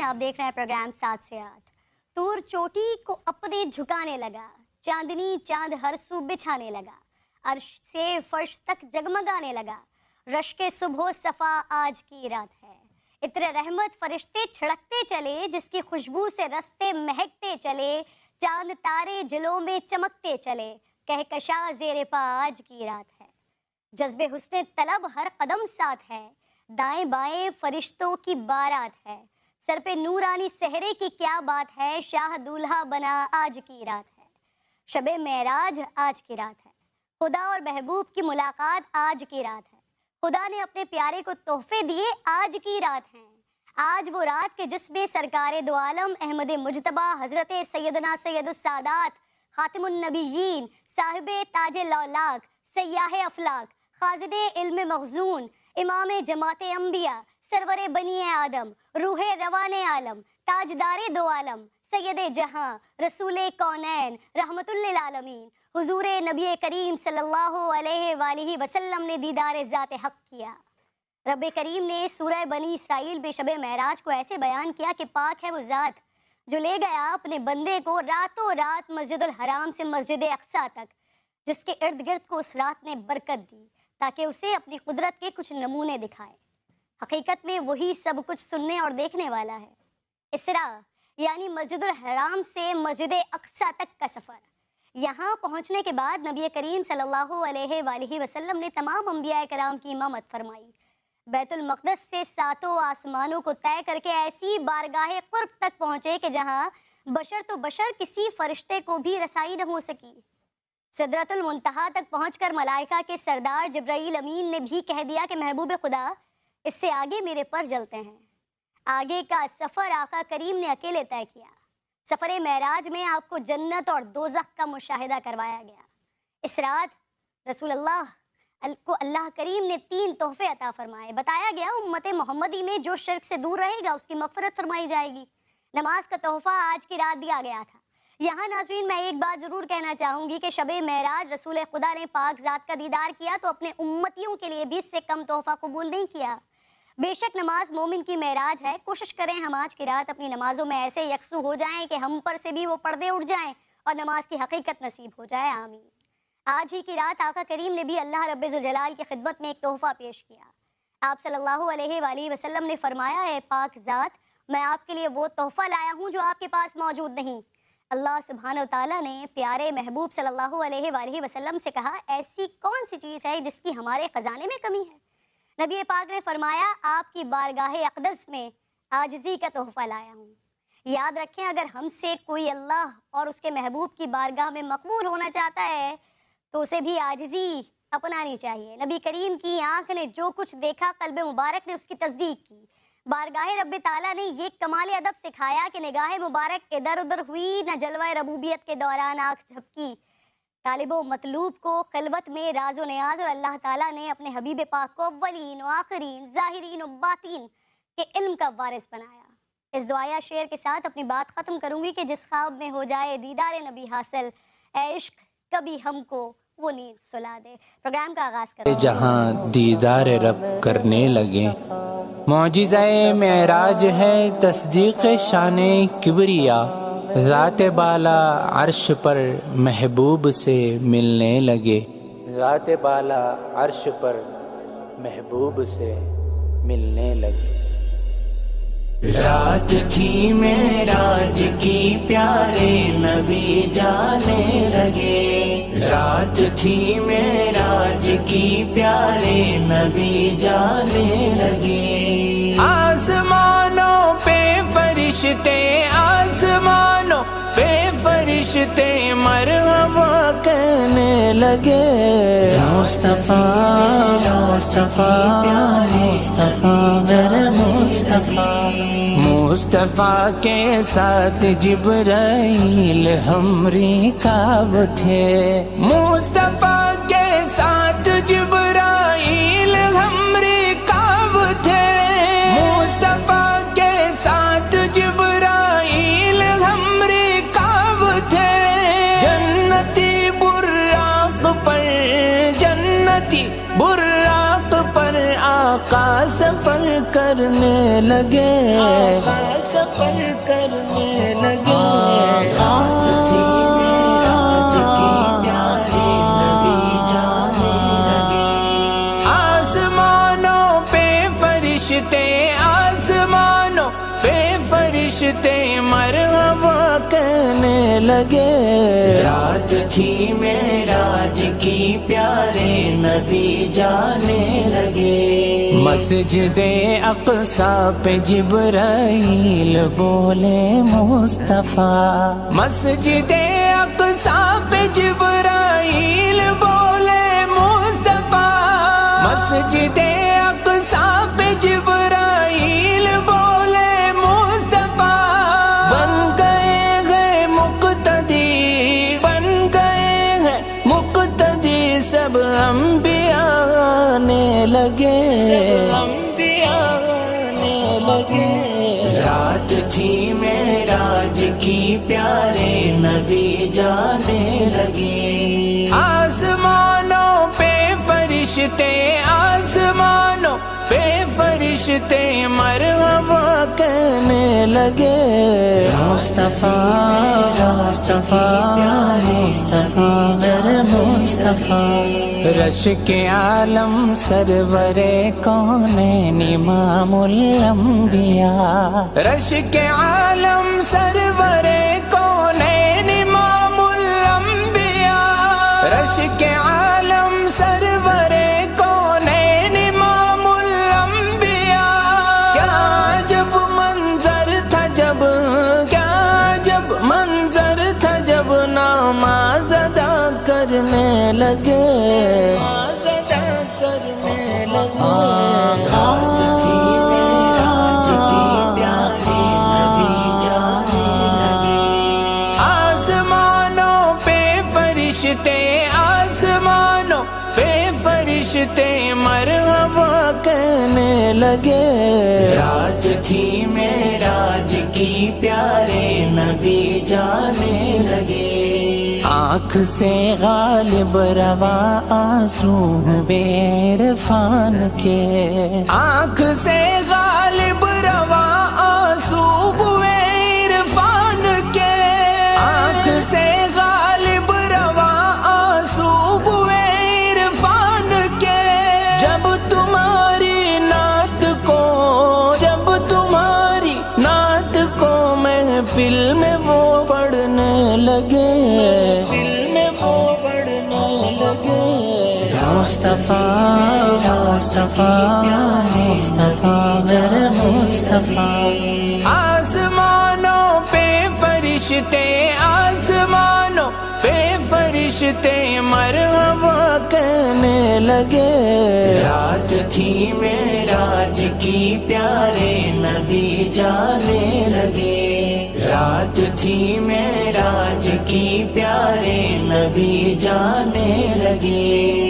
آپ دیکھ رہے ہیں پروگرام 7 سے 8۔ طور چوٹی کو اپنے جھکانے لگا، چاندنی چاند ہر سو بچھانے لگا، عرش سے فرش تک جگمگانے لگا، رشک صبح و صفا آج کی رات ہے، عطر رحمت فرشتے چھڑکتے چلے، جس کی خوشبو سے رستے مہکتے چلے، چاند تارے جلوں میں چمکتے چلے، کہکشاں زیر پا آج کی رات ہے، جذبے حسن طلب ہر قدم ساتھ ہے، دائیں بائیں فرشتوں کی بارات ہے، سر پہ نورانی سہرے کی کیا بات ہے، شاہ دولہا بنا آج کی رات ہے، شب معراج آج کی رات ہے، خدا اور محبوب کی ملاقات آج کی رات ہے، خدا نے اپنے پیارے کو تحفے دیے آج کی رات ہے، آج وہ رات کے جس میں سرکار دو عالم احمد مجتبیٰ حضرت سیدنا سید السادات خاتم النبیین صاحب تاج لولاک سیاح افلاک خازن علم مخزون امام جماعت انبیاء سرور بنی آدم روح روان عالم تاجدار دو عالم سید جہاں رسول کونین رحمت للعالمین حضور نبی کریم صلی اللہ علیہ وآلہ وسلم نے دیدار ذات حق کیا۔ رب کریم نے سورہ بنی اسرائیل میں شب معراج کو ایسے بیان کیا کہ پاک ہے وہ ذات جو لے گیا اپنے بندے کو راتوں رات مسجد الحرام سے مسجد اقصیٰ تک، جس کے ارد گرد کو اس رات نے برکت دی تاکہ اسے اپنی قدرت کے کچھ نمونے دکھائے۔ حقیقت میں وہی سب کچھ سننے اور دیکھنے والا ہے۔ اسراء یعنی مسجد الحرام سے مسجد اقصیٰ تک کا سفر۔ یہاں پہنچنے کے بعد نبی کریم صلی اللہ علیہ وآلہ وسلم نے تمام انبیاء کرام کی امامت فرمائی، بیت المقدس سے 7 آسمانوں کو طے کر کے ایسی بارگاہ قرب تک پہنچے کہ جہاں بشر تو بشر کسی فرشتے کو بھی رسائی نہ ہو سکی۔ سدرۃ المنتہا تک پہنچ کر ملائکہ کے سردار جبرائیل امین نے بھی کہہ دیا کہ محبوب خدا اس سے آگے میرے پر جلتے ہیں۔ آگے کا سفر آقا کریم نے اکیلے طے کیا۔ سفر معراج میں آپ کو جنت اور دوزخ کا مشاہدہ کروایا گیا۔ اس رات رسول اللہ کو اللہ کریم نے 3 تحفے عطا فرمائے۔ بتایا گیا امت محمدی میں جو شرک سے دور رہے گا اس کی مغفرت فرمائی جائے گی۔ نماز کا تحفہ آج کی رات دیا گیا تھا۔ یہاں ناظرین میں ایک بات ضرور کہنا چاہوں گی کہ شب معراج رسول خدا نے پاک ذات کا دیدار کیا تو اپنے امتیوں کے لیے بھی اس سے کم تحفہ قبول نہیں کیا۔ بے شک نماز مومن کی معراج ہے۔ کوشش کریں ہم آج کی رات اپنی نمازوں میں ایسے یکسو ہو جائیں کہ ہم پر سے بھی وہ پردے اٹھ جائیں اور نماز کی حقیقت نصیب ہو جائے، آمین۔ آج ہی کی رات آقا کریم نے بھی اللہ رب ذوالجلال کی خدمت میں ایک تحفہ پیش کیا۔ آپ صلی اللہ علیہ وآلہ وسلم نے فرمایا، اے پاک ذات، میں آپ کے لیے وہ تحفہ لایا ہوں جو آپ کے پاس موجود نہیں۔ اللہ سبحانہ وتعالیٰ نے پیارے محبوب صلی اللہ علیہ وآلہ وسلم سے کہا، ایسی کون سی چیز ہے جس کی ہمارے خزانے میں کمی ہے؟ نبی پاک نے فرمایا، آپ کی بارگاہ اقدس میں عاجزی کا تحفہ لایا ہوں۔ یاد رکھیں اگر ہم سے کوئی اللہ اور اس کے محبوب کی بارگاہ میں مقبول ہونا چاہتا ہے تو اسے بھی عاجزی اپنانی چاہیے۔ نبی کریم کی آنکھ نے جو کچھ دیکھا قلب مبارک نے اس کی تصدیق کی۔ بارگاہ رب تعالیٰ نے یہ کمال ادب سکھایا کہ نگاہ مبارک ادھر ادھر ہوئی، نہ جلوہ ربوبیت کے دوران آنکھ جھپکی۔ طالب و مطلوب کو خلوت میں راز و نیاز، اور اللہ تعالیٰ نے اپنے حبیب پاک کو اولین و آخرین ظاہرین و باطین کے علم کا وارث بنایا۔ اس دعائیہ شعر کے ساتھ اپنی بات ختم کروں گی کہ جس خواب میں ہو جائے دیدار نبی حاصل، اے عشق کبھی ہم کو وہ نیند سلا دے۔ پروگرام کا آغاز کرتے ہیں۔ جہاں دیدار رب کرنے لگے، معجزہ معراج ہے تصدیق شان کبریا، ذات بالا عرش پر محبوب سے ملنے لگے، ذات بالا عرش پر محبوب سے ملنے لگے۔ رات تھی معراج کی پیارے نبی جانے لگے، رات تھی معراج کی پیارے نبی جانے لگے۔ آسمانوں پہ فرشتے، آسمانوں پہ فرشتے مرحبا کہنے لگے، مصطفیٰ مصطفیٰ مصطفیٰ میرے مصطفیٰ۔ مصطفیٰ کے ساتھ جبرائیل ہمری کعب تھے، مصطفیٰ کے ساتھ جبرائیل ہمری کعب تھے، مصطفیٰ کے ساتھ جبرائیل ہمری کعب تھے۔ جنتی براق پر، جنتی براق پر آقا سفر کرنے لگے، آقا سفر کرنے لگے، رات تھی معراج کی پیارے نبی جانے لگے، آسمانوں پہ فرشتے، آسمانوں پہ فرشتے مرحبا کہنے لگے، رات تھی معراج کی پیارے نبی جانے لگے، مسجد اقصی پہ جبرائیل بولے مصطفیٰ، مسجد اقصی پہ جبرائیل بولے مصطفیٰ، مسجد اقصی پہ جبرائیل بولے مصطفیٰ، بن گئے ہیں مقتدی، بن گئے ہیں مقتدی، سب انبیاء آنے لگے، سب انبیاء آنے لگے، رات تھی معراج کی پیارے نبی جانے لگے، آسمانوں پہ فرشتے، آسمانوں پہ فرشتے مرحبا کہنے لگے، مصطفیٰ مصطفیٰ مصطفیٰ میرے مصطفیٰ، رش کے عالم سرور کونین امام الانبیاء، رش کے عالم سرور کونین امام الانبیاء، رش کے عالم سرور کونین امام الانبیاء، کیا جب منظر تھا، جب کیا جب منظر تھا، جب نماز ادا کرنے لگے، نماز ادا کرنے لگے، رات تھی معراج کی پیارے نبی جانے لگے، آسمانوں پہ فرشتے، آسمانوں پہ فرشتے مرحبا کہنے لگے، رات تھی معراج کی پیارے نبی جانے لگے، آنکھ سے غالب روا آنسو ہوئے عرفان کے، آنکھ سے غالب روا آنسو ہوئے عرفان کے، آنکھ سے غالب روا آنسو ہوئے عرفان کے، جب تمہاری نعت کو، جب تمہاری نعت کو محفل میں وہ پڑھنے لگے، محفل میں وہ پڑھنے لگے، مصطفیٰ مصطفیٰ مصطفیٰ میرے مصطفیٰ، آسمانوں پہ فرشتے، آسمانوں پہ فرشتے مرحبا کہنے لگے، رات تھی معراج کی پیارے نبی جانے لگے، رات تھی معراج کی پیارے نبی جانے لگے۔